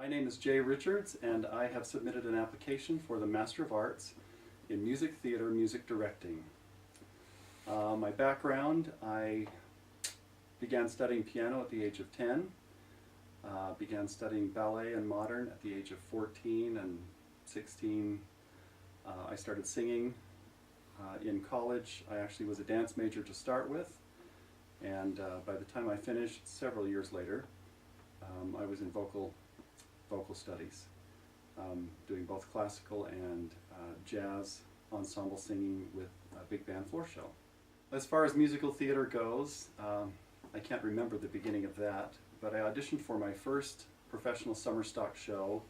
My name is Jay Richards, and I have submitted an application for the Master of Arts in Music Theater Music Directing. My background, I began studying piano at the age of 10, began studying ballet and modern at the age of 14 and 16. I started singing in college. I actually was a dance major to start with, and by the time I finished, several years later, I was in vocal studies, doing both classical and jazz ensemble singing with big band floor show. As far as musical theater goes, I can't remember the beginning of that, but I auditioned for my first professional summer stock show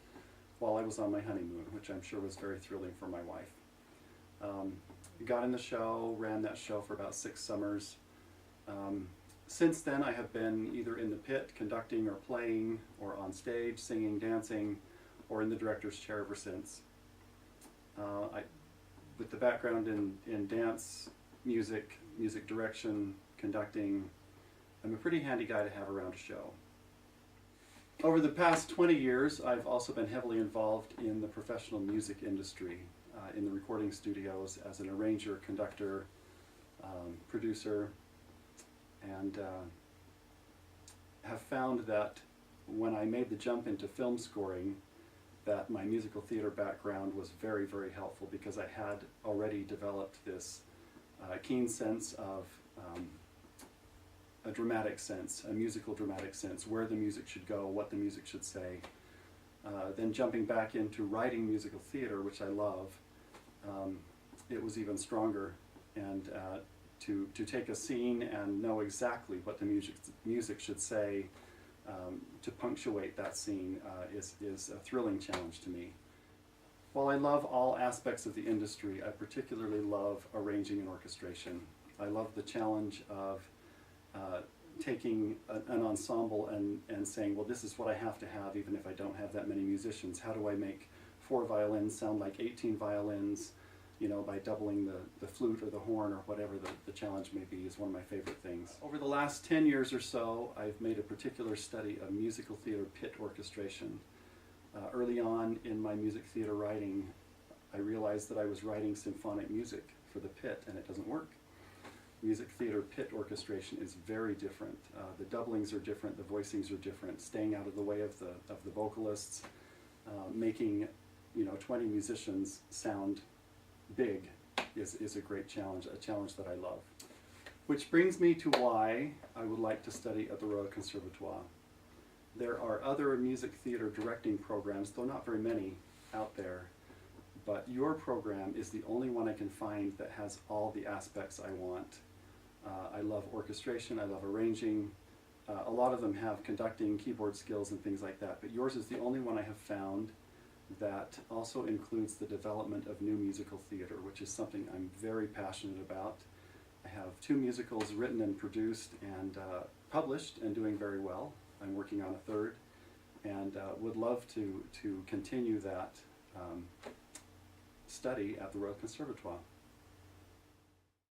while I was on my honeymoon, which I'm sure was very thrilling for my wife. Got in the show, ran that show for about 6 summers. Since then, I have been either in the pit conducting or playing, or on stage singing, dancing, or in the director's chair ever since. With the background in dance, music direction, conducting, I'm a pretty handy guy to have around a show. Over the past 20 years, I've also been heavily involved in the professional music industry, in the recording studios as an arranger, conductor, producer, and have found that when I made the jump into film scoring, that my musical theater background was very, very helpful, because I had already developed this keen sense of a dramatic sense, a musical dramatic sense, where the music should go, what the music should say. Then jumping back into writing musical theater, which I love, it was even stronger, and to take a scene and know exactly what the music should say to punctuate that scene is a thrilling challenge to me. While I love all aspects of the industry, I particularly love arranging and orchestration. I love the challenge of taking an ensemble and saying, well, this is what I have to have even if I don't have that many musicians. How do I make 4 violins sound like 18 violins, by doubling the flute or the horn or whatever the challenge may be, is one of my favorite things. Over the last 10 years or so, I've made a particular study of musical theater pit orchestration. Early on in my music theater writing, I realized that I was writing symphonic music for the pit, and it doesn't work. Music theater pit orchestration is very different. The doublings are different, the voicings are different, staying out of the way of the vocalists, making 20 musicians sound big is a great challenge, a challenge that I love. Which brings me to why I would like to study at the Royal Conservatoire. There are other music theater directing programs, though not very many, out there, but your program is the only one I can find that has all the aspects I want. I love orchestration, I love arranging. A lot of them have conducting, keyboard skills, and things like that, but yours is the only one I have found that also includes the development of new musical theater, which is something I'm very passionate about. I have 2 musicals written and produced and published and doing very well. I'm working on a 3rd, and would love to continue that study at the Royal Conservatoire.